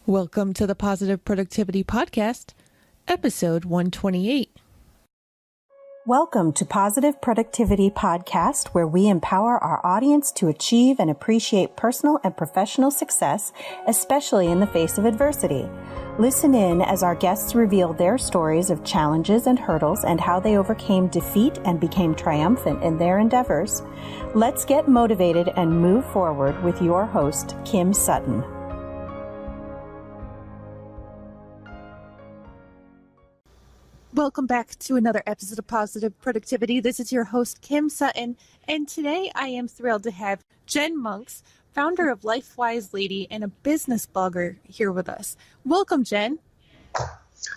Welcome to the Positive Productivity Podcast, episode 128. Welcome to Positive Productivity Podcast, where we empower our audience to achieve and appreciate personal and professional success, especially in the face of adversity. Listen in as our guests reveal their stories of challenges and hurdles and how they overcame defeat and became triumphant in their endeavors. Let's get motivated and move forward with your host, Kim Sutton. Welcome back to another episode of Positive Productivity. This is your host, Kim Sutton, and today I am thrilled to have Jen Monks, founder of L.I.V.E and a business blogger, here with us. Welcome, Jen.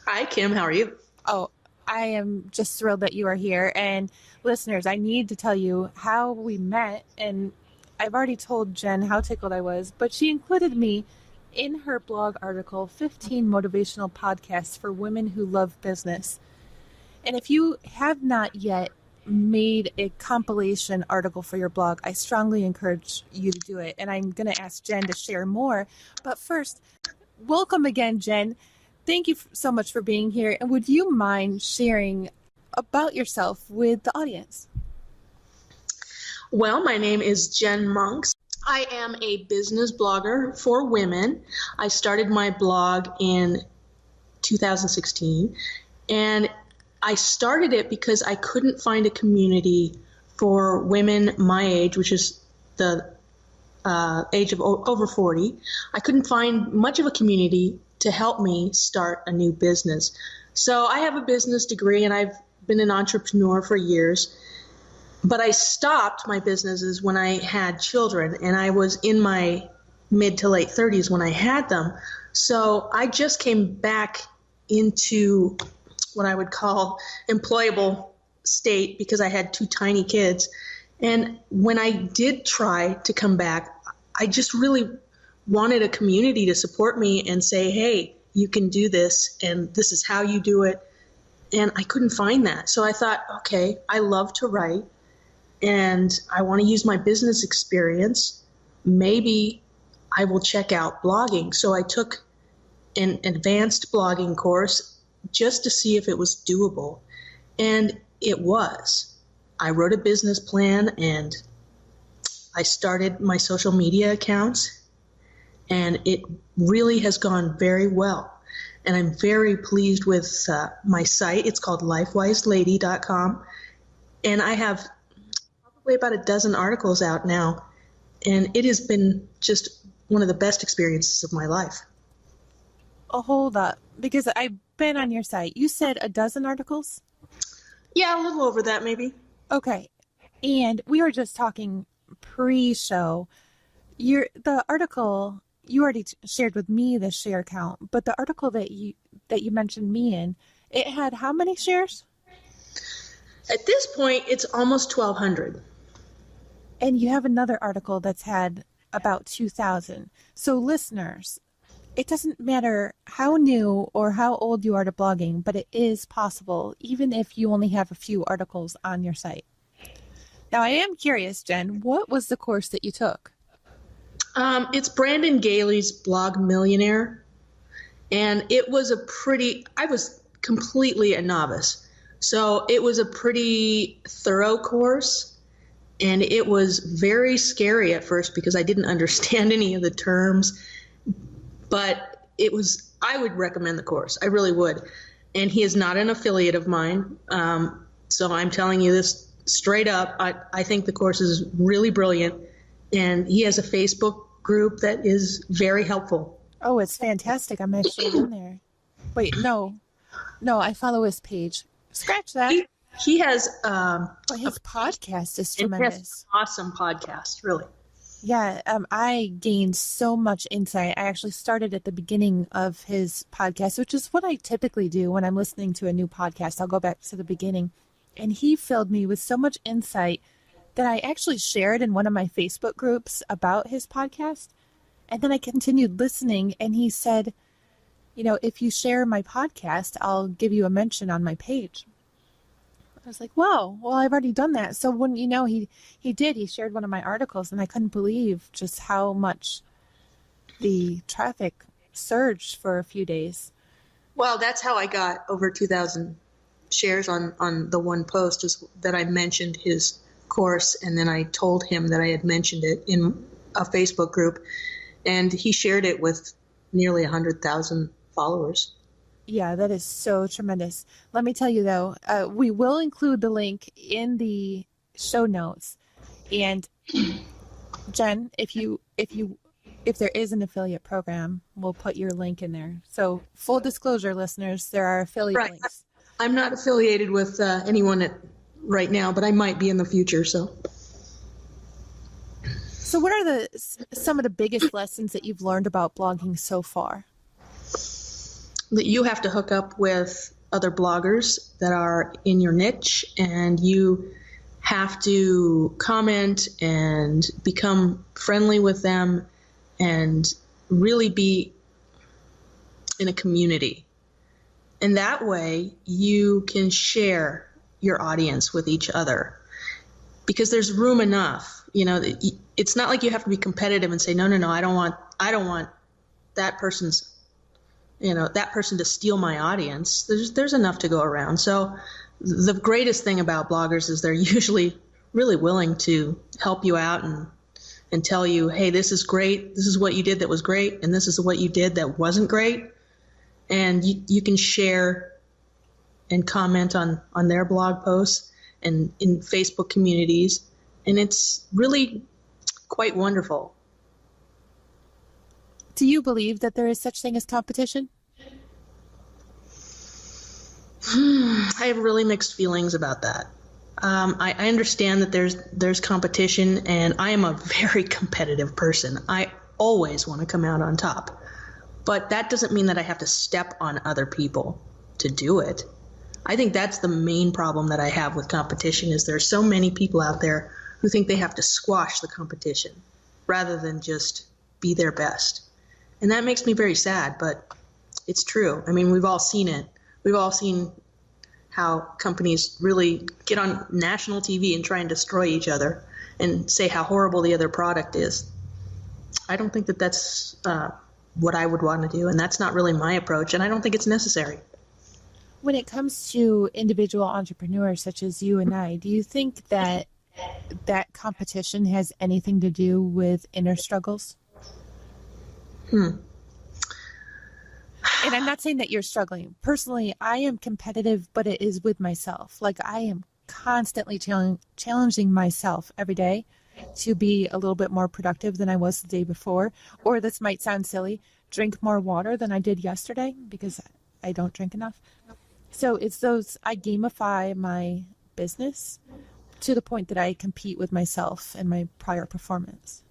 Hi, Kim. How are you? Oh, I am just thrilled that you are here. And listeners, I need to tell you how we met, and I've already told Jen how tickled I was, but she included me in her blog article, 15 Motivational Podcasts for Women Who Love Business. And if you have not yet made a compilation article for your blog, I strongly encourage you to do it. And I'm going to ask Jen to share more. But first, welcome again, Jen. Thank you so much for being here. And would you mind sharing about yourself with the audience? Well, my name is Jen Monks. I am a business blogger for women. I started my blog in 2016, and I started it because I couldn't find a community for women my age, which is the age of over 40. I couldn't find much of a community to help me start a new business. So I have a business degree, and I've been an entrepreneur for years. But I stopped my businesses when I had children, and I was in my mid to late 30s when I had them. So I just came back into what I would call employable state because I had two tiny kids. And when I did try to come back, I just really wanted a community to support me and say, hey, you can do this, and this is how you do it. And I couldn't find that. So I thought, okay, I love to write, and I want to use my business experience. Maybe I will check out blogging. So I took an advanced blogging course just to see if it was doable. And it was. I wrote a business plan, and I started my social media accounts, and it really has gone very well. And I'm very pleased with my site. It's called LifeWiseLady.com. And I have probably about a dozen articles out now, and it has been just one of the best experiences of my life. Oh, hold up, because I've been on your site. You said a dozen articles? Yeah, a little over that maybe. Okay. And we were just talking pre-show. The article you already shared with me, the share count, but the article that you mentioned me in, it had how many shares? At this point, it's almost 1,200. And you have another article that's had about 2,000. So listeners, it doesn't matter how new or how old you are to blogging, but it is possible, even if you only have a few articles on your site. Now, I am curious, Jen, what was the course that you took? It's Brandon Galey's Blog Millionaire. And it was I was completely a novice. So it was a pretty thorough course. And it was very scary at first because I didn't understand any of the terms. But I would recommend the course. I really would. And he is not an affiliate of mine. So I'm telling you this straight up. I think the course is really brilliant. And he has a Facebook group that is very helpful. Oh, it's fantastic. I'm actually in there. Wait, no, I follow his page. Scratch that. He has but his podcast is tremendous. He has an awesome podcast, really. Yeah, I gained so much insight. I actually started at the beginning of his podcast, which is what I typically do when I'm listening to a new podcast. I'll go back to the beginning. And he filled me with so much insight that I actually shared in one of my Facebook groups about his podcast. And then I continued listening, and he said, if you share my podcast, I'll give you a mention on my page. I was like, whoa, well, I've already done that. So when, he shared one of my articles, and I couldn't believe just how much the traffic surged for a few days. Well, that's how I got over 2,000 shares on the one post, is that I mentioned his course, and then I told him that I had mentioned it in a Facebook group, and he shared it with nearly 100,000 followers. Yeah, that is so tremendous. Let me tell you though, we will include the link in the show notes. And Jen, if there is an affiliate program, we'll put your link in there. So full disclosure, listeners, there are affiliate links. I'm not affiliated with anyone right now, but I might be in the future. So what are some of the biggest lessons that you've learned about blogging so far? That you have to hook up with other bloggers that are in your niche, and you have to comment and become friendly with them and really be in a community. And that way you can share your audience with each other, because there's room enough. It's not like you have to be competitive and say, no, I don't want that person's that person to steal my audience. There's enough to go around. So the greatest thing about bloggers is they're usually really willing to help you out and tell you, hey, this is great. This is what you did that was great. And this is what you did that wasn't great. And you can share and comment on their blog posts and in Facebook communities. And it's really quite wonderful. Do you believe that there is such thing as competition? I have really mixed feelings about that. I understand that there's competition, and I am a very competitive person. I always want to come out on top. But that doesn't mean that I have to step on other people to do it. I think that's the main problem that I have with competition, is there's so many people out there who think they have to squash the competition rather than just be their best. And that makes me very sad, but it's true. I mean, we've all seen it. We've all seen how companies really get on national TV and try and destroy each other and say how horrible the other product is. I don't think that that's what I would want to do, and that's not really my approach, and I don't think it's necessary. When it comes to individual entrepreneurs such as you and I, do you think that competition has anything to do with inner struggles? And I'm not saying that you're struggling. Personally, I am competitive, but it is with myself. Like, I am constantly challenging myself every day to be a little bit more productive than I was the day before. Or this might sound silly, drink more water than I did yesterday, because I don't drink enough. So it's I gamify my business to the point that I compete with myself and my prior performance.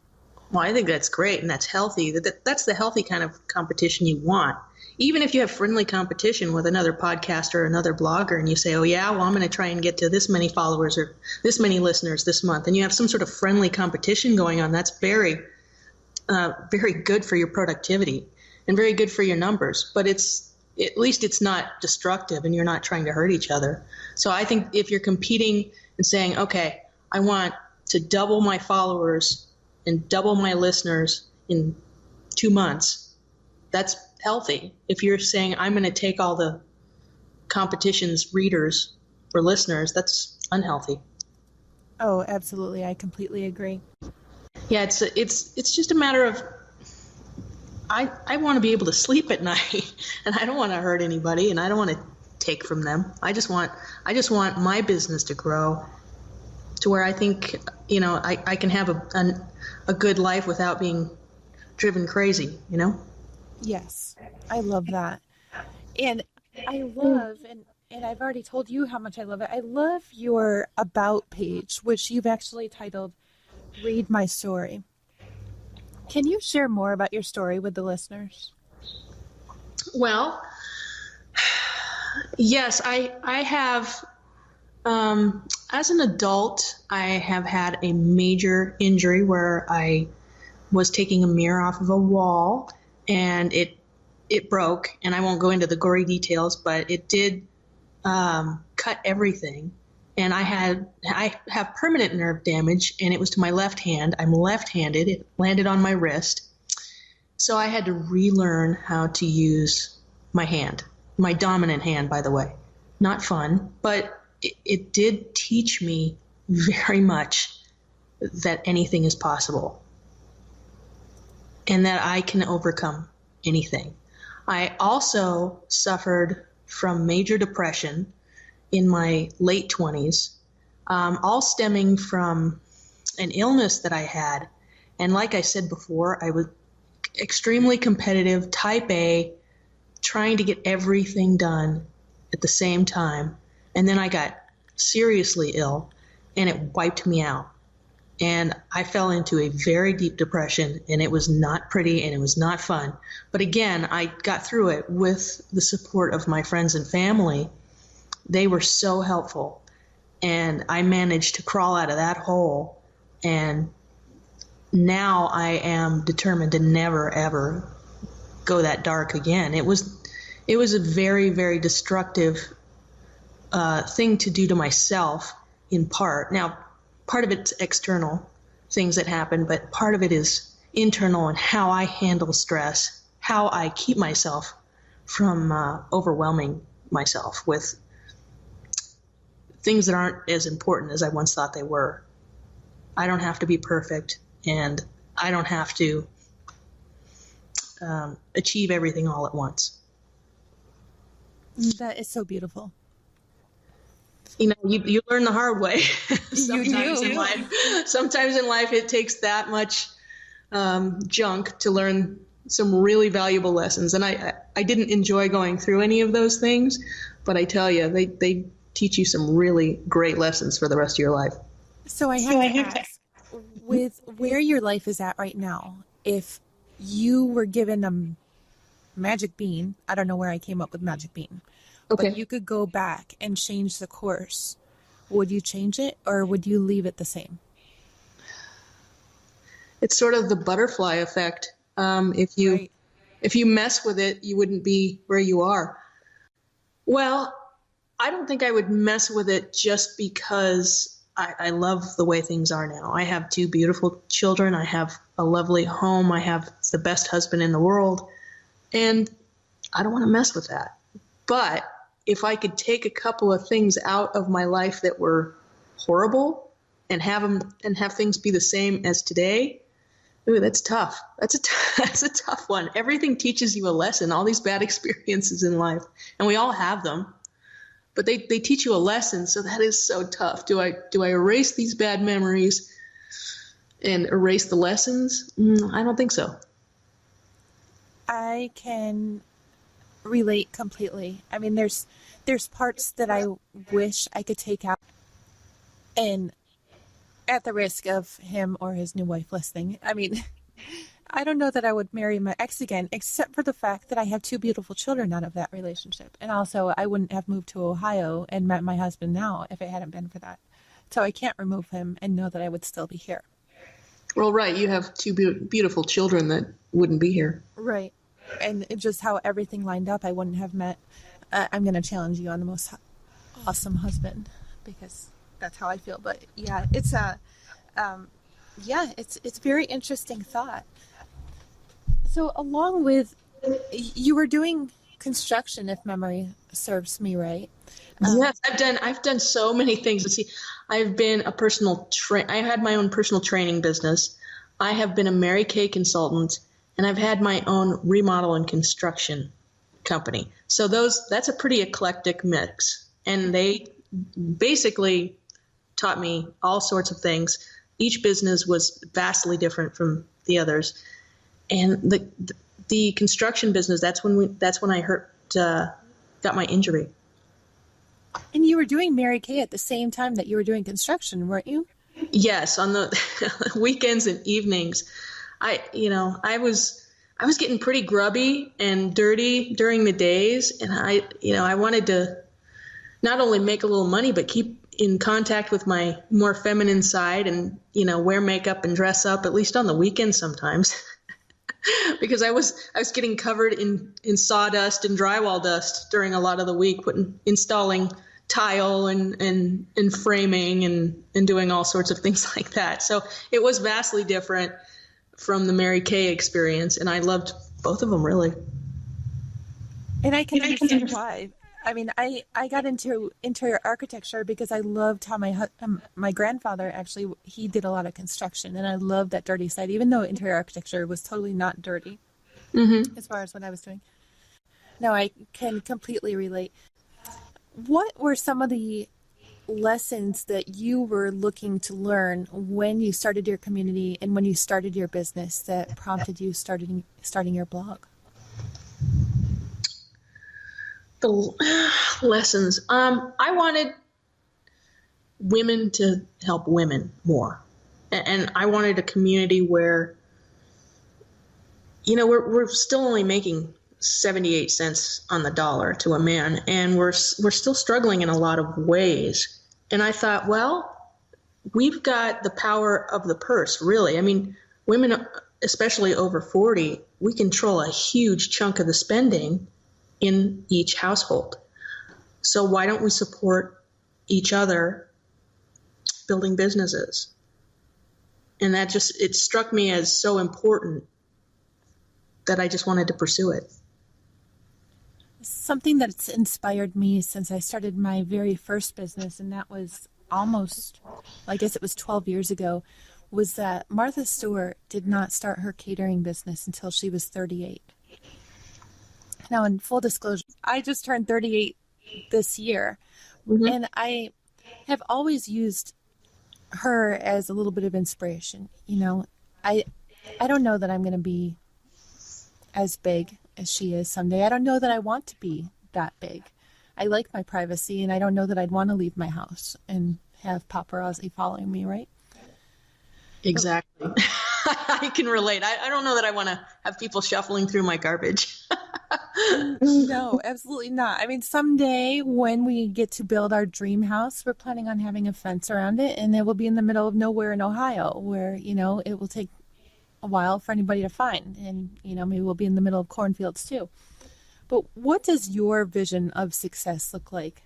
Well, I think that's great, and that's healthy. That's the healthy kind of competition you want. Even if you have friendly competition with another podcaster or another blogger, and you say, oh, yeah, well, I'm going to try and get to this many followers or this many listeners this month, and you have some sort of friendly competition going on, that's very, very good for your productivity and very good for your numbers. But at least it's not destructive, and you're not trying to hurt each other. So I think if you're competing and saying, okay, I want to double my followers and double my listeners in 2 months, that's healthy. If you're saying, I'm going to take all the competition's readers or listeners, that's unhealthy. Oh, absolutely. I completely agree. Yeah, it's just a matter of, I want to be able to sleep at night, and I don't want to hurt anybody, and I don't want to take from them. I just want my business to grow to where I think, I can have a good life without being driven crazy, Yes, I love that. And I love, and I've already told you how much I love it. I love your About page, which you've actually titled Read My Story. Can you share more about your story with the listeners? Well, yes, I have, as an adult, I have had a major injury where I was taking a mirror off of a wall, and it broke, and I won't go into the gory details, but it did cut everything. And I have permanent nerve damage, and it was to my left hand. I'm left-handed. It landed on my wrist. So I had to relearn how to use my hand, my dominant hand, by the way. Not fun, but it did teach me very much that anything is possible and that I can overcome anything. I also suffered from major depression in my late 20s, all stemming from an illness that I had. And like I said before, I was extremely competitive, type A, trying to get everything done at the same time. And then I got seriously ill and it wiped me out. And I fell into a very deep depression, and it was not pretty and it was not fun. But again, I got through it with the support of my friends and family. They were so helpful. And I managed to crawl out of that hole. And now I am determined to never, ever go that dark again. It was a very, very destructive thing to do to myself in part. Now, part of it's external things that happen, but part of it is internal and how I handle stress, how I keep myself from overwhelming myself with things that aren't as important as I once thought they were. I don't have to be perfect, and I don't have to achieve everything all at once. That is so beautiful. You know, you learn the hard way. Sometimes you in do. life. Sometimes in life it takes that much junk to learn some really valuable lessons. And I didn't enjoy going through any of those things, but I tell you, they teach you some really great lessons for the rest of your life. So I have to ask, with where your life is at right now, if you were given a magic bean, I don't know where I came up with magic bean, Okay. but you could go back and change the course, would you change it or would you leave it the same? It's sort of the butterfly effect. If you mess with it, you wouldn't be where you are. Well, I don't think I would mess with it just because I love the way things are now. I have 2 beautiful children. I have a lovely home. I have the best husband in the world. And I don't want to mess with that. But if I could take a couple of things out of my life that were horrible and have things be the same as today, ooh, that's tough. That's a tough one. Everything teaches you a lesson, all these bad experiences in life, and we all have them. But they teach you a lesson, so that is so tough. Do I erase these bad memories and erase the lessons? I don't think so. I can relate completely. I mean, there's parts that I wish I could take out, and at the risk of him or his new wife listening, I mean, I don't know that I would marry my ex again, except for the fact that I have 2 beautiful children out of that relationship. And also, I wouldn't have moved to Ohio and met my husband now if it hadn't been for that. So I can't remove him and know that I would still be here. Well, right. You have 2 beautiful children that wouldn't be here. Right. And it just how everything lined up, I wouldn't have met. I'm going to challenge you on the most awesome husband because that's how I feel. But yeah, it's it's very interesting thought. So along with, you were doing construction, if memory serves me right. Yes, I've done so many things. Let's see, I've been a I had my own personal training business. I have been a Mary Kay consultant, and I've had my own remodel and construction company. So that's a pretty eclectic mix, and they basically taught me all sorts of things. Each business was vastly different from the others. And the construction business, that's when I got my injury. And you were doing Mary Kay at the same time that you were doing construction, weren't you? Yes, on the weekends and evenings. I was getting pretty grubby and dirty during the days, and I wanted to not only make a little money but keep in contact with my more feminine side and wear makeup and dress up at least on the weekends sometimes. Because I was getting covered in sawdust and drywall dust during a lot of the week, installing tile and framing and doing all sorts of things like that. So it was vastly different from the Mary Kay experience, and I loved both of them, really. And I can understand why. I mean, I got into interior architecture because I loved how my grandfather actually, he did a lot of construction, and I loved that dirty side, even though interior architecture was totally not dirty as far as what I was doing. No, I can completely relate. What were some of the lessons that you were looking to learn when you started your community and when you started your business that prompted you starting your blog? The lessons. I wanted women to help women more. And I wanted a community where, we're still only making 78 cents on the dollar to a man, and we're still struggling in a lot of ways. And I thought, well, we've got the power of the purse, really. I mean, women, especially over 40, we control a huge chunk of the spending in each household. So why don't we support each other building businesses? And it struck me as so important that I just wanted to pursue it. Something that's inspired me since I started my very first business, and that was I guess it was 12 years ago, was that Martha Stewart did not start her catering business until she was 38. Now, in full disclosure, I just turned 38 this year, and I have always used her as a little bit of inspiration. I don't know that I'm going to be as big as she is someday. I don't know that I want to be that big. I like my privacy, and I don't know that I'd want to leave my house and have paparazzi following me, right? Exactly. I can relate. I don't know that I want to have people shuffling through my garbage. No, absolutely not. I mean, someday when we get to build our dream house, we're planning on having a fence around it, and it will be in the middle of nowhere in Ohio, where, it will take a while for anybody to find. And, maybe we'll be in the middle of cornfields too. But what does your vision of success look like?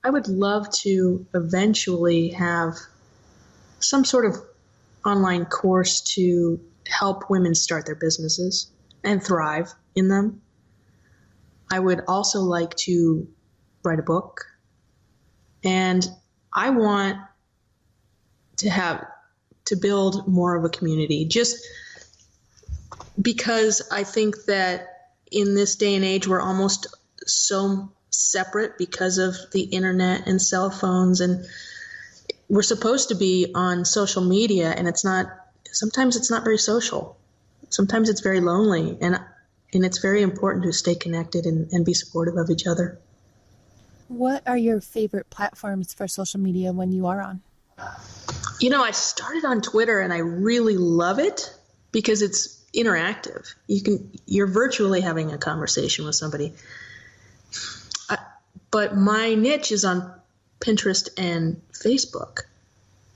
I would love to eventually have some sort of online course to help women start their businesses and thrive in them. I would also like to write a book, and I want to build more of a community, just because I think that in this day and age, we're almost so separate because of the internet and cell phones, and we're supposed to be on social media, and sometimes it's not very social. Sometimes it's very lonely, and it's very important to stay connected and be supportive of each other. What are your favorite platforms for social media when you are on? I started on Twitter, and I really love it because it's interactive. You're virtually having a conversation with somebody. But my niche is on Pinterest and Facebook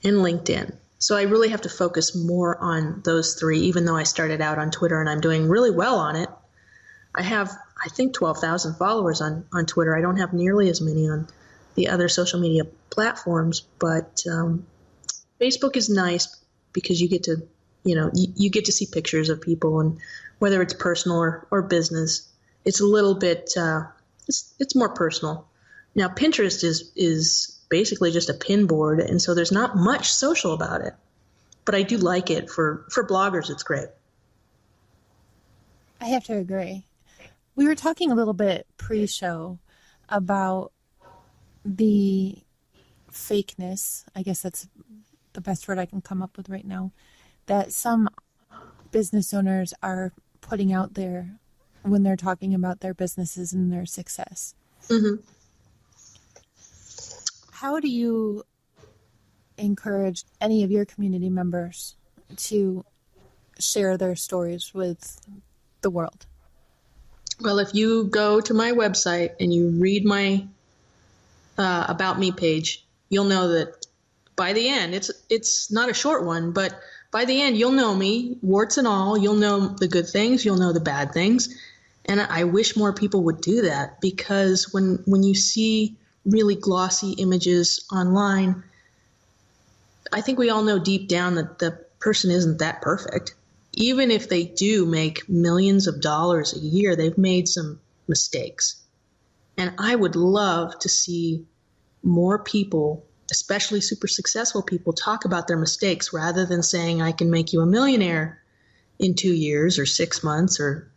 and LinkedIn. So I really have to focus more on those three, even though I started out on Twitter and I'm doing really well on it. I have, I think, 12,000 followers on Twitter. I don't have nearly as many on the other social media platforms, but Facebook is nice because you get to, you get to see pictures of people, and whether it's personal or business, it's a little bit, it's more personal. Now, Pinterest is basically just a pin board, and so there's not much social about it. But I do like it. For bloggers, it's great. I have to agree. We were talking a little bit pre-show about the fakeness, I guess that's the best word I can come up with right now, that some business owners are putting out there when they're talking about their businesses and their success. Mm-hmm. How do you encourage any of your community members to share their stories with the world? Well, if you go to my website and you read my About Me page, you'll know that by the end, it's not a short one, but by the end, you'll know me, warts and all. You'll know the good things. You'll know the bad things. And I wish more people would do that, because when you see really glossy images online, I think we all know deep down that the person isn't that perfect. Even if they do make millions of dollars a year, they've made some mistakes. And I would love to see more people, especially super successful people, talk about their mistakes rather than saying, I can make you a millionaire in 2 years or 6 months or,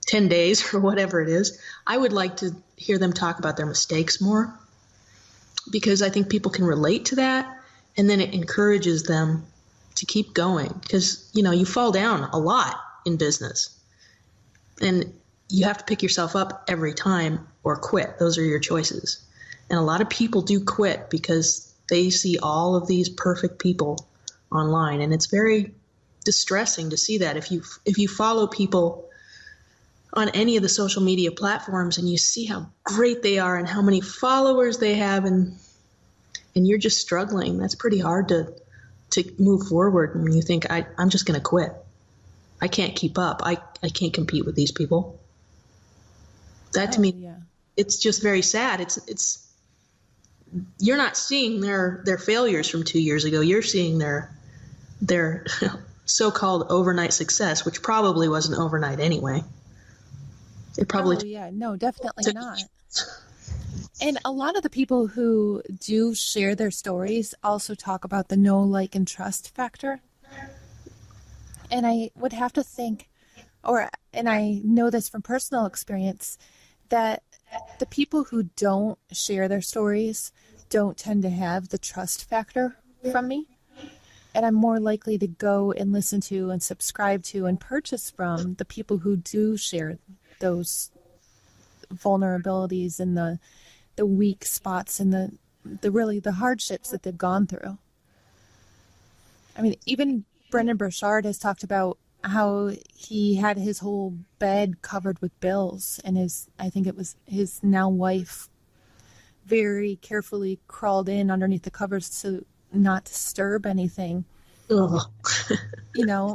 10 days or whatever it is. I would like to hear them talk about their mistakes more, because I think people can relate to that, and then it encourages them to keep going, because, you fall down a lot in business and you have to pick yourself up every time or quit. Those are your choices. And a lot of people do quit because they see all of these perfect people online, and it's very distressing to see that. If you follow people on any of the social media platforms and you see how great they are and how many followers they have, and you're just struggling, that's pretty hard to move forward when you think, I'm just going to quit. I can't keep up. I can't compete with these people. That to me, yeah. It's just very sad. It's you're not seeing their failures from 2 years ago. You're seeing their so-called overnight success, which probably wasn't overnight anyway. It probably No, definitely not. And a lot of the people who do share their stories also talk about the know, like, and trust factor. And I would have to think, and I know this from personal experience, that the people who don't share their stories don't tend to have the trust factor from me. And I'm more likely to go and listen to and subscribe to and purchase from the people who do share those vulnerabilities and the weak spots and the hardships that they've gone through. I mean, even Brendan Burchard has talked about how he had his whole bed covered with bills, and I think it was his now wife very carefully crawled in underneath the covers to not disturb anything. Ugh.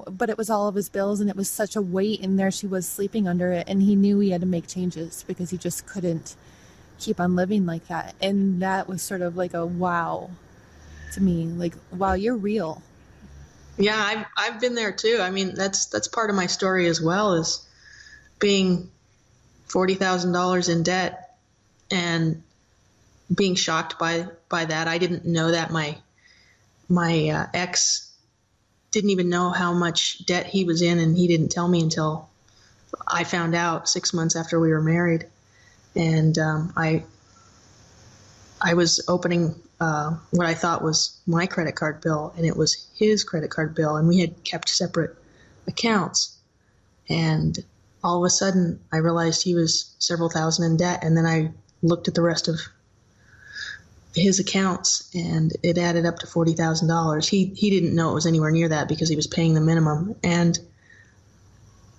But it was all of his bills, and it was such a weight, and there she was sleeping under it, and he knew he had to make changes because he just couldn't keep on living like that. And that was sort of like a wow to me, like, wow, you're real. Yeah, I've been there too. I mean, that's part of my story as well, is being $40,000 in debt and being shocked by that. I didn't know that my ex didn't even know how much debt he was in, and he didn't tell me until I found out 6 months after we were married. And I was opening what I thought was my credit card bill, and it was his credit card bill, and we had kept separate accounts. And all of a sudden, I realized he was several thousand in debt, and then I looked at the rest of his accounts, and it added up to $40,000. He didn't know it was anywhere near that because he was paying the minimum, and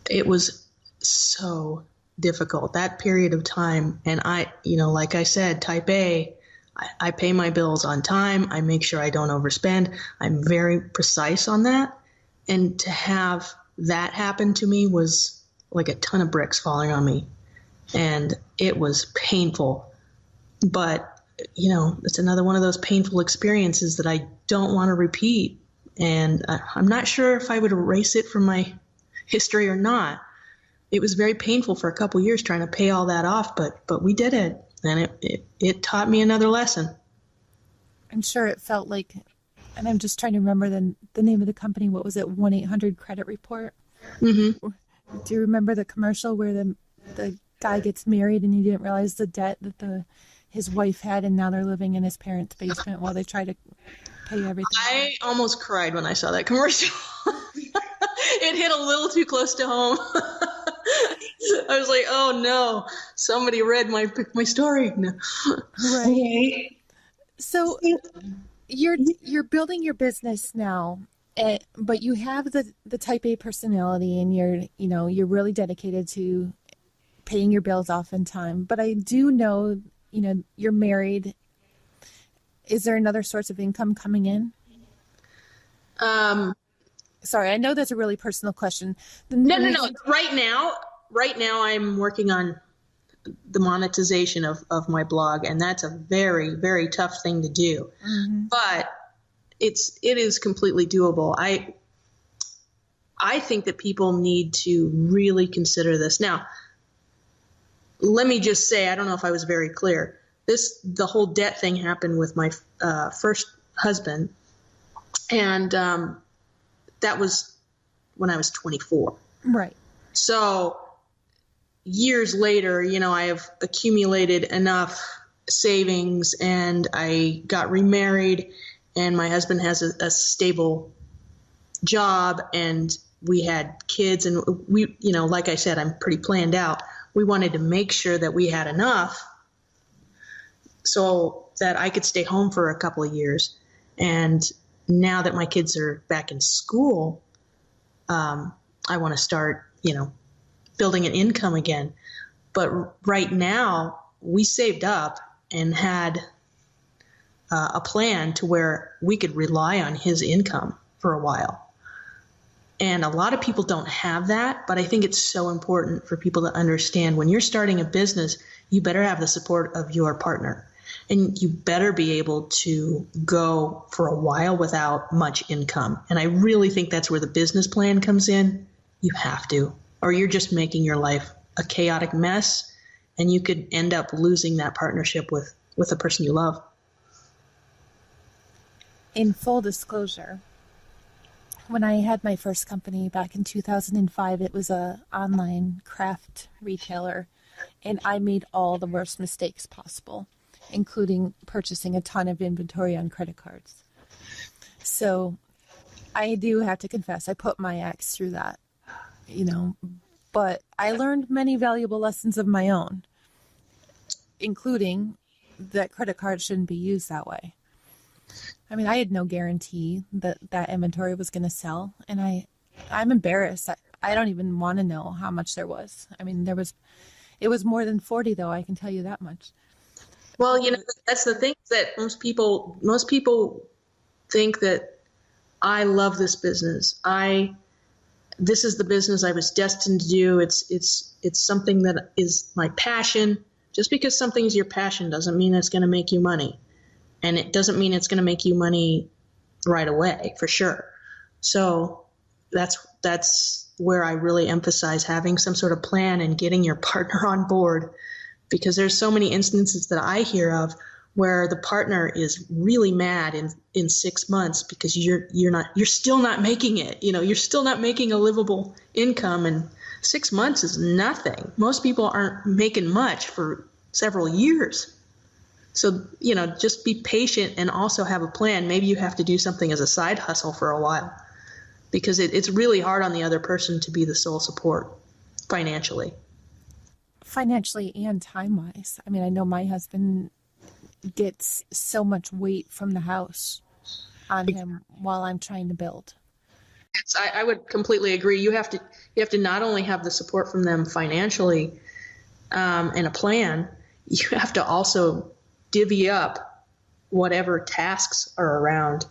it was so difficult, that period of time. And I, like I said, type A, I pay my bills on time. I make sure I don't overspend. I'm very precise on that. And to have that happen to me was like a ton of bricks falling on me. And it was painful. But, it's another one of those painful experiences that I don't want to repeat. And I'm not sure if I would erase it from my history or not. It was very painful for a couple years trying to pay all that off, but we did it. And it taught me another lesson. I'm sure it felt like, and I'm just trying to remember the name of the company. What was it? 1-800 Credit Report. Mm-hmm. Do you remember the commercial where the guy gets married and he didn't realize the debt that his wife had, and now they're living in his parents' basement while they try to pay everything? I almost cried when I saw that commercial. It hit a little too close to home. I was like, oh no, somebody read my story. No. Right. Okay. So you're building your business now, but you have the type A personality, and you're really dedicated to paying your bills off in time. But I do know, you're married. Is there another source of income coming in? Sorry, I know that's a really personal question. No. Right now I'm working on the monetization of my blog, and that's a very, very tough thing to do. Mm-hmm. But it is completely doable. I think that people need to really consider this. Now, let me just say, I don't know if I was very clear. The whole debt thing happened with my first husband, and that was when I was 24. Right. So years later, I have accumulated enough savings, and I got remarried, and my husband has a stable job, and we had kids, and we, like I said, I'm pretty planned out. We wanted to make sure that we had enough so that I could stay home for a couple of years. And now that my kids are back in school, I want to start, building an income again. But right now, we saved up and had a plan to where we could rely on his income for a while. And a lot of people don't have that, but I think it's so important for people to understand when you're starting a business, you better have the support of your partner. And you better be able to go for a while without much income. And I really think that's where the business plan comes in. You have to, or you're just making your life a chaotic mess, and you could end up losing that partnership with the person you love. In full disclosure, when I had my first company back in 2005, it was a online craft retailer, and I made all the worst mistakes possible, including purchasing a ton of inventory on credit cards. So I do have to confess, I put my ex through that, but I learned many valuable lessons of my own, including that credit cards shouldn't be used that way. I mean, I had no guarantee that inventory was going to sell, and I'm embarrassed. I don't even want to know how much there was. I mean, it was more than 40, though, I can tell you that much. Well, that's the thing, that most people think that I love this business. This is the business I was destined to do. It's something that is my passion. Just because something's your passion doesn't mean it's going to make you money. And it doesn't mean it's going to make you money right away, for sure. So that's where I really emphasize having some sort of plan and getting your partner on board, because there's so many instances that I hear of where the partner is really mad in 6 months because you're still not making it. You're still not making a livable income, and 6 months is nothing. Most people aren't making much for several years. So, just be patient and also have a plan. Maybe you have to do something as a side hustle for a while, because it's really hard on the other person to be the sole support financially. Financially and time-wise. I mean, I know my husband gets so much weight from the house on him while I'm trying to build. Yes, I would completely agree. You have to not only have the support from them financially and a plan, you have to also divvy up whatever tasks are around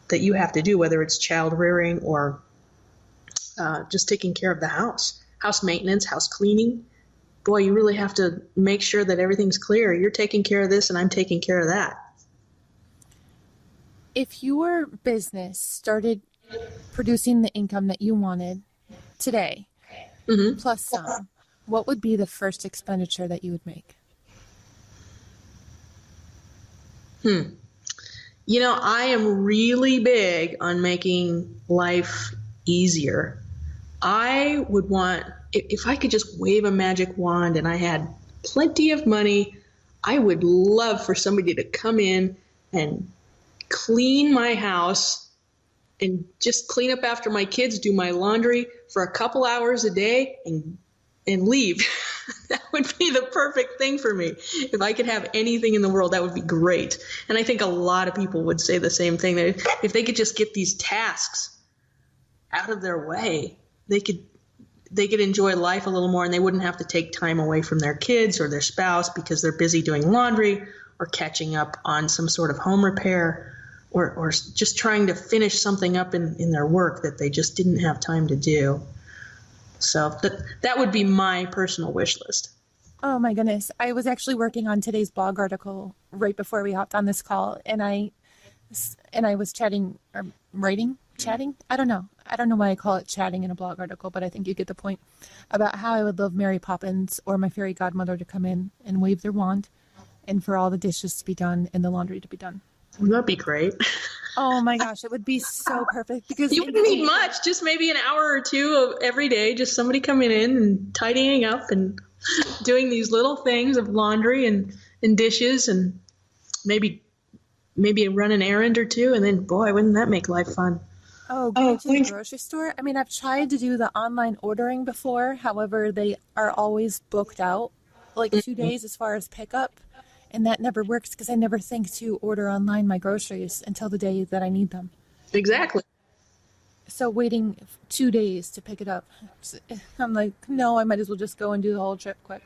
that you have to do, whether it's child rearing or just taking care of the house maintenance, house cleaning. Boy, you really have to make sure that everything's clear. You're taking care of this and I'm taking care of that. If your business started producing the income that you wanted today, plus some, what would be the first expenditure that you would make? I am really big on making life easier. I would want, if I could just wave a magic wand and I had plenty of money, I would love for somebody to come in and clean my house and just clean up after my kids, do my laundry for a couple hours a day and leave. That would be the perfect thing for me. If I could have anything in the world, that would be great. And I think a lot of people would say the same thing. If they could just get these tasks out of their way, they could enjoy life a little more, and they wouldn't have to take time away from their kids or their spouse because they're busy doing laundry or catching up on some sort of home repair or just trying to finish something up in their work that they just didn't have time to do. So that would be my personal wish list. Oh my goodness. I was actually working on today's blog article right before we hopped on this call, and I and I was chatting or chatting. I don't know. I don't know why I call it chatting in a blog article, but I think you get the point about how I would love Mary Poppins or my fairy godmother to come in and wave their wand and for all the dishes to be done and the laundry to be done. That'd be great. Oh my gosh, it would be so perfect because you wouldn't need much, just maybe an hour or two of every day, just somebody coming in and tidying up and doing these little things of laundry and dishes and maybe run an errand or two, and then boy, wouldn't that make life fun. Going to the grocery store? I mean, I've tried to do the online ordering before. However, they are always booked out, like 2 days as far as pickup. And that never works because I never think to order online my groceries until the day that I need them. Exactly. So waiting 2 days to pick it up, I'm like, no, I might as well just go and do the whole trip quick.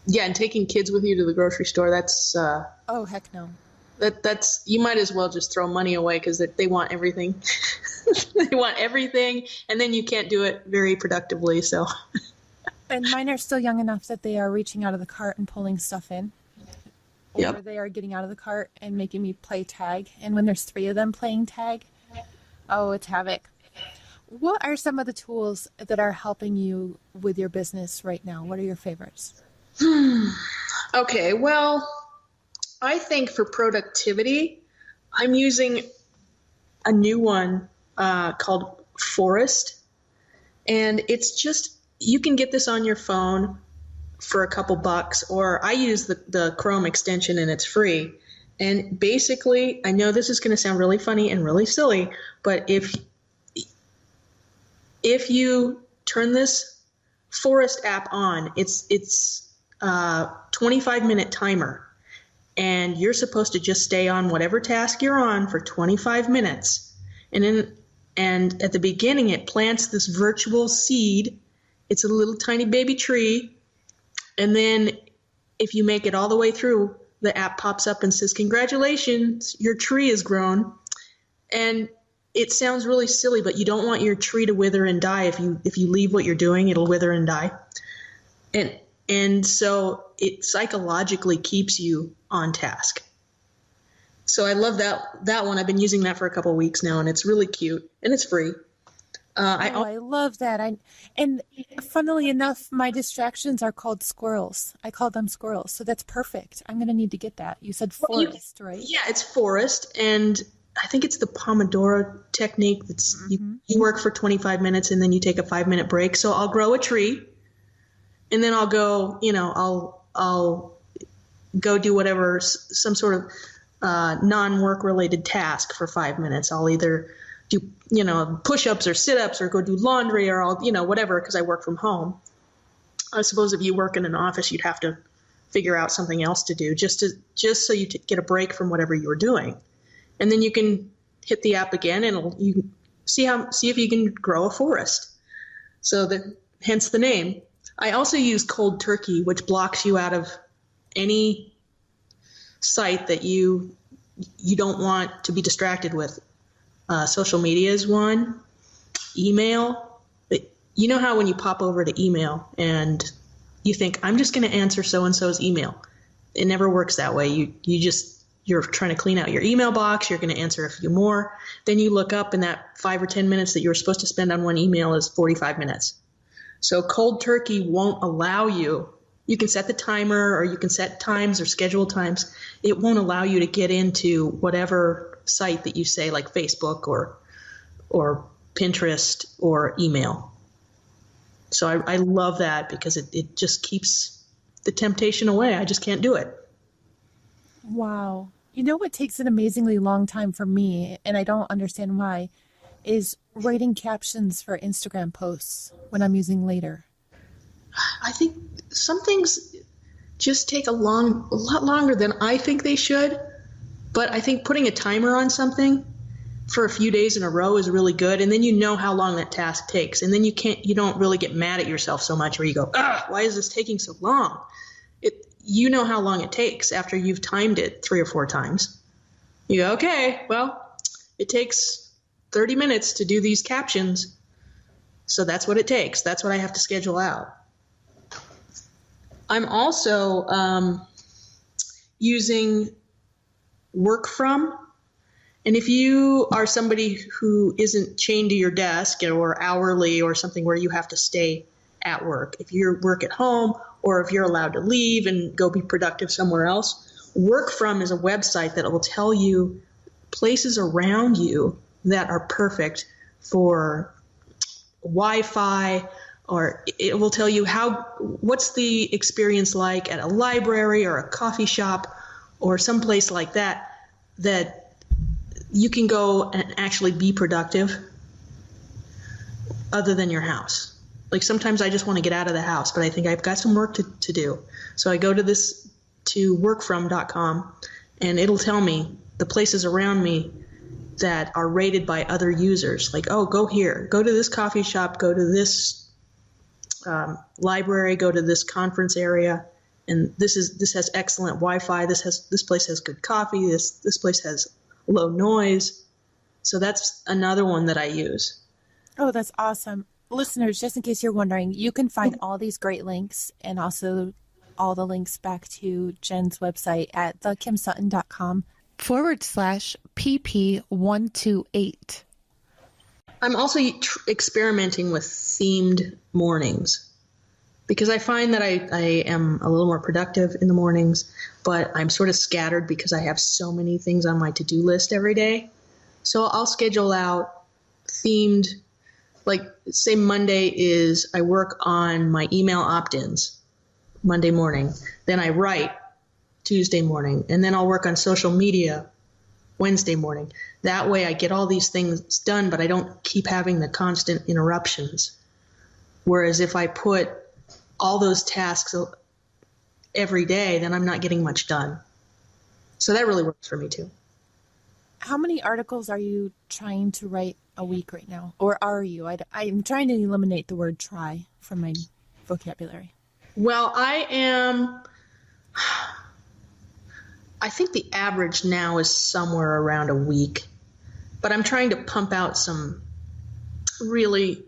Yeah, and taking kids with you to the grocery store, that's... oh, heck no. That's you might as well just throw money away because they want everything. They want everything, and then you can't do it very productively, so... And mine are still young enough that they are reaching out of the cart and pulling stuff in. Or they are getting out of the cart and making me play tag. And when there's 3 of them playing tag, oh, it's havoc. What are some of the tools that are helping you with your business right now? What are your favorites? Okay, well, I think for productivity, I'm using a new one called Forest. And it's just... You can get this on your phone for a couple bucks, or I use the Chrome extension and it's free. And basically, I know this is going to sound really funny and really silly, but if you turn this Forest app on, it's 25-minute timer, and you're supposed to just stay on whatever task you're on for 25 minutes. And at the beginning, it plants this virtual seed. It's a little tiny baby tree. And then if you make it all the way through, the app pops up and says, congratulations, your tree has grown. And it sounds really silly, but you don't want your tree to wither and die. If you leave what you're doing, it'll wither and die. And so it psychologically keeps you on task. So I love that one. I've been using that for a couple of weeks now, and it's really cute and it's free. I love that. And funnily enough, my distractions are called squirrels. I call them squirrels. So that's perfect. I'm going to need to get that. You said Forest, right? Yeah, it's Forest. And I think it's the Pomodoro technique. That's you work for 25 minutes and then you take a 5-minute break. So I'll grow a tree and then I'll go, I'll go do whatever, some sort of non-work related task for 5 minutes. I'll either do, push-ups or sit-ups or go do laundry or I'll, whatever, because I work from home. I suppose if you work in an office, you'd have to figure out something else to do just so you get a break from whatever you were doing. And then you can hit the app again and you can see if you can grow a forest. So hence the name. I also use Cold Turkey, which blocks you out of any site that you don't want to be distracted with. Social media is one. Email. You know how when you pop over to email and you think, I'm just going to answer so-and-so's email. It never works that way. You're trying to clean out your email box. You're going to answer a few more. Then you look up and that 5 or 10 minutes that you were supposed to spend on one email is 45 minutes. So Cold Turkey won't allow you. You can set the timer or you can set times or schedule times. It won't allow you to get into whatever site that you say, like Facebook or Pinterest or email. So I love that because it just keeps the temptation away. I just can't do it. Wow. You know what takes an amazingly long time for me, and I don't understand why, is writing captions for Instagram posts when I'm using Later. I think some things just take a lot longer than I think they should. But I think putting a timer on something for a few days in a row is really good. And then you know how long that task takes. And then you don't really get mad at yourself so much where you go, why is this taking so long? You know how long it takes after you've timed it 3 or 4 times. You go, okay, well, it takes 30 minutes to do these captions. So that's what it takes. That's what I have to schedule out. I'm also using work from. And if you are somebody who isn't chained to your desk or hourly or something where you have to stay at work, if you work at home or if you're allowed to leave and go be productive somewhere else, work from is a website that will tell you places around you that are perfect for Wi-Fi, or it will tell you what's the experience like at a library or a coffee shop or someplace like that you can go and actually be productive other than your house. Like sometimes I just want to get out of the house, but I think I've got some work to do. So I go to workfrom.com and it'll tell me the places around me that are rated by other users. Like, oh, go here, go to this coffee shop, go to this library, go to this conference area. And this has excellent Wi-Fi. This place has good coffee. This place has low noise. So that's another one that I use. Oh, that's awesome. Listeners, just in case you're wondering, you can find all these great links and also all the links back to Jen's website at thekimsutton.com/pp128. I'm also experimenting with themed mornings because I find that I am a little more productive in the mornings, but I'm sort of scattered because I have so many things on my to-do list every day. So I'll schedule out themed, like say Monday is I work on my email opt-ins Monday morning. Then I write Tuesday morning, and then I'll work on social media Wednesday morning. That way I get all these things done, but I don't keep having the constant interruptions. Whereas if I put all those tasks every day, then I'm not getting much done. So that really works for me too. How many articles are you trying to write a week right now? Or are you? I'm trying to eliminate the word try from my vocabulary. Well, I think the average now is somewhere around a week, but I'm trying to pump out some really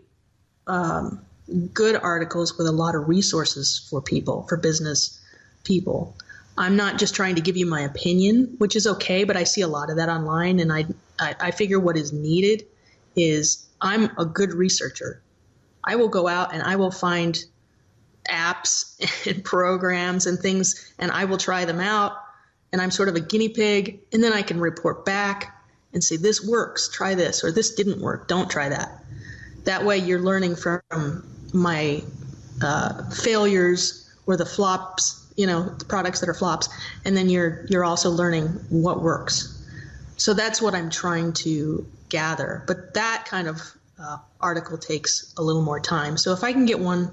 good articles with a lot of resources for people, for business people. I'm not just trying to give you my opinion, which is okay, but I see a lot of that online, and I figure what is needed is I'm a good researcher. I will go out and I will find apps and programs and things, and I will try them out, and I'm sort of a guinea pig, and then I can report back and say, this works, try this, or this didn't work, don't try that. That way you're learning from my failures or the flops, the products that are flops, and then you're also learning what works. So that's what I'm trying to gather. But that kind of article takes a little more time. So if I can get one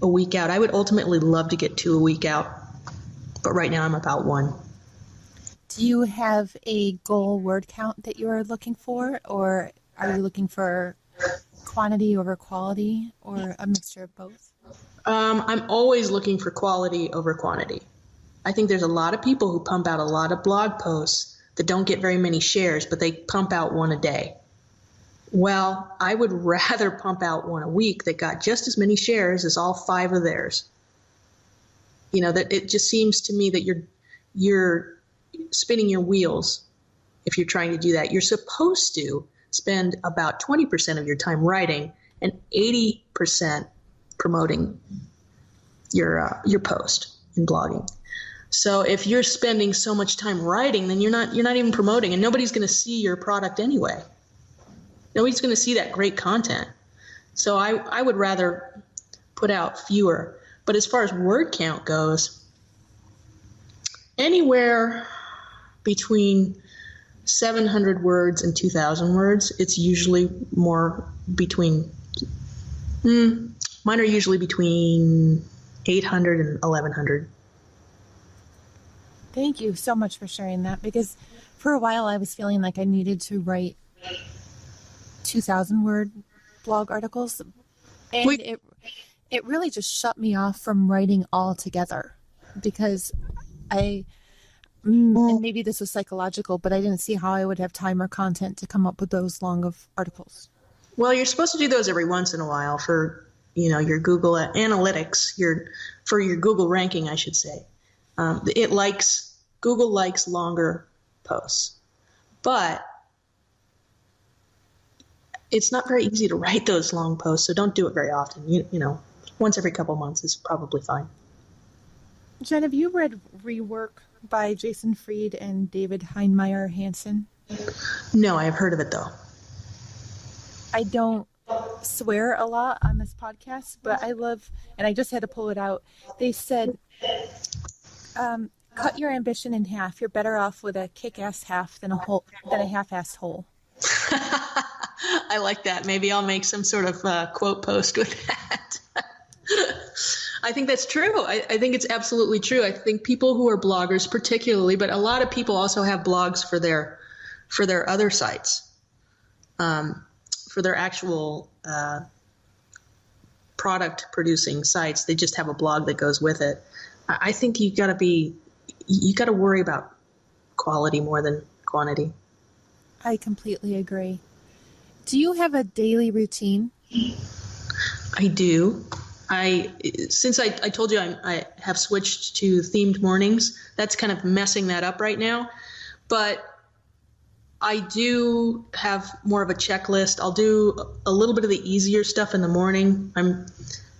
a week out, I would ultimately love to get 2 a week out. But right now I'm about 1. Do you have a goal word count that you are looking for, or are you looking for quantity over quality, or a mixture of both? I'm always looking for quality over quantity. I think there's a lot of people who pump out a lot of blog posts that don't get very many shares, but they pump out one a day. Well, I would rather pump out one a week that got just as many shares as all 5 of theirs. That it just seems to me that you're spinning your wheels if you're trying to do that. You're supposed to spend about 20% of your time writing and 80% promoting your post in blogging. So if you're spending so much time writing, then you're not even promoting, and nobody's going to see your product anyway. Nobody's going to see that great content. So I would rather put out fewer. But as far as word count goes, anywhere between 700 words and 2,000 words, it's usually more between, mine are usually between 800 and 1,100. Thank you so much for sharing that, because for a while I was feeling like I needed to write 2,000 word blog articles, and it really just shut me off from writing altogether, because and maybe this was psychological, but I didn't see how I would have time or content to come up with those long of articles. Well, you're supposed to do those every once in a while for your Google analytics, for your Google ranking, I should say. Google likes longer posts. But it's not very easy to write those long posts, so don't do it very often. You know, once every couple months is probably fine. Jen, have you read Rework by Jason Fried and David Heinemeier Hansen? No, I have heard of it though. I don't swear a lot on this podcast, but I love, and I just had to pull it out. They said, cut your ambition in half. You're better off with a kick-ass half than a half-assed whole. I like that. Maybe I'll make some sort of quote post with that. I think that's true. I think it's absolutely true. I think people who are bloggers particularly, but a lot of people also have blogs for their other sites, for their actual product producing sites. They just have a blog that goes with it. I think you got to worry about quality more than quantity. I completely agree. Do you have a daily routine? I do. Since I told you I have switched to themed mornings, that's kind of messing that up right now. But I do have more of a checklist. I'll do a little bit of the easier stuff in the morning.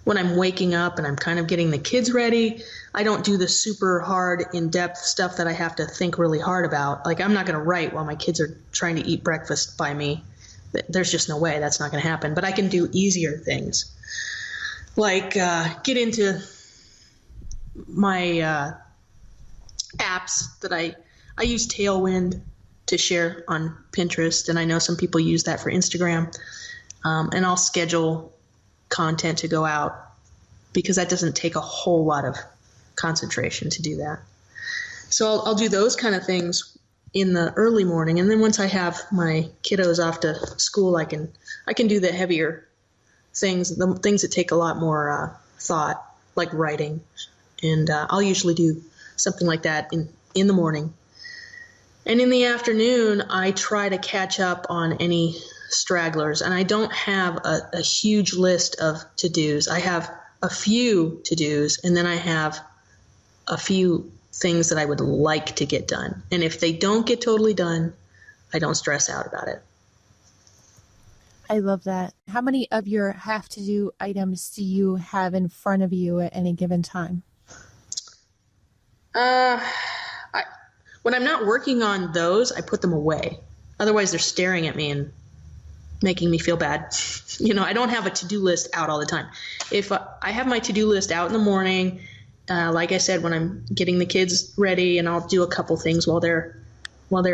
When I'm waking up and I'm kind of getting the kids ready, I don't do the super hard, in-depth stuff that I have to think really hard about. Like, I'm not going to write while my kids are trying to eat breakfast by me. There's just no way that's not going to happen. But I can do easier things, like get into my apps that I use Tailwind to share on Pinterest, and I know some people use that for Instagram. And I'll schedule content to go out because that doesn't take a whole lot of concentration to do that. So I'll do those kind of things in the early morning, and then once I have my kiddos off to school, I can do the heavier things, the things that take a lot more thought, like writing. And I'll usually do something like that in the morning. And in the afternoon, I try to catch up on any stragglers. And I don't have a huge list of to-dos. I have a few to-dos, and then I have a few things that I would like to get done. And if they don't get totally done, I don't stress out about it. I love that. How many of your have-to-do items do you have in front of you at any given time? When I'm not working on those, I put them away. Otherwise, they're staring at me and making me feel bad. I don't have a to-do list out all the time. If I have my to-do list out in the morning, like I said, when I'm getting the kids ready, and I'll do a couple things while they're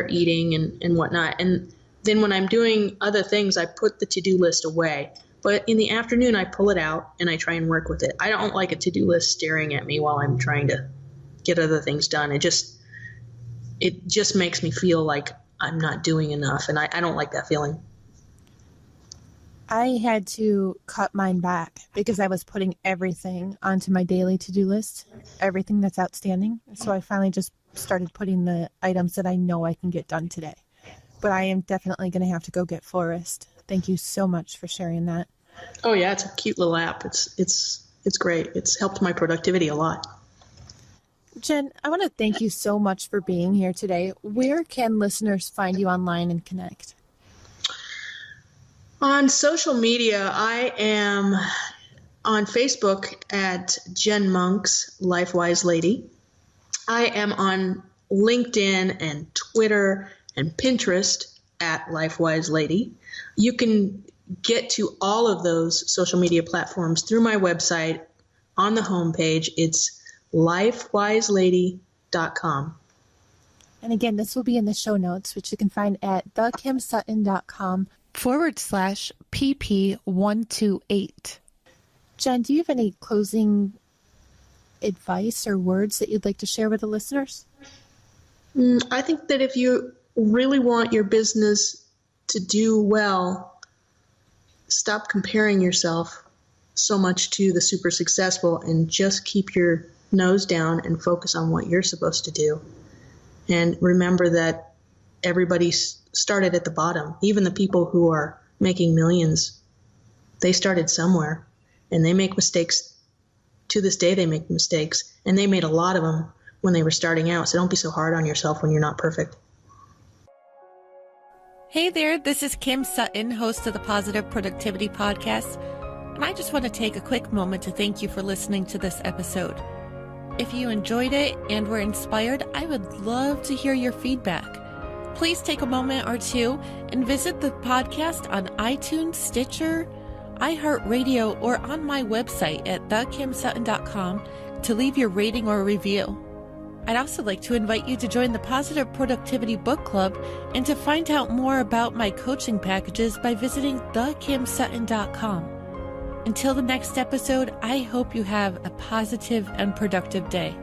eating and whatnot. And then when I'm doing other things, I put the to-do list away. But in the afternoon, I pull it out and I try and work with it. I don't like a to-do list staring at me while I'm trying to get other things done. It just makes me feel like I'm not doing enough, and I don't like that feeling. I had to cut mine back because I was putting everything onto my daily to-do list, everything that's outstanding. So I finally just started putting the items that I know I can get done today. But I am definitely going to have to go get Forrest. Thank you so much for sharing that. Oh yeah, it's a cute little app. It's great. It's helped my productivity a lot. Jen, I want to thank you so much for being here today. Where can listeners find you online and connect? On social media, I am on Facebook at Jen Monk's LifeWise Lady. I am on LinkedIn and Twitter and Pinterest at LifeWise Lady. You can get to all of those social media platforms through my website. On the homepage, it's lifewiselady.com. And again, this will be in the show notes, which you can find at thekimsutton.com/pp128. Jen, do you have any closing advice or words that you'd like to share with the listeners? I think that if you really want your business to do well, stop comparing yourself so much to the super successful and just keep your nose down and focus on what you're supposed to do. And remember that everybody started at the bottom. Even the people who are making millions, they started somewhere, and they make mistakes. To this day, they make mistakes, and they made a lot of them when they were starting out. So don't be so hard on yourself when you're not perfect. Hey there, this is Kim Sutton, host of the Positive Productivity Podcast, and I just want to take a quick moment to thank you for listening to this episode. If you enjoyed it and were inspired, I would love to hear your feedback. Please take a moment or two and visit the podcast on iTunes, Stitcher, iHeartRadio, or on my website at thekimsutton.com to leave your rating or review. I'd also like to invite you to join the Positive Productivity Book Club and to find out more about my coaching packages by visiting thekimsutton.com. Until the next episode, I hope you have a positive and productive day.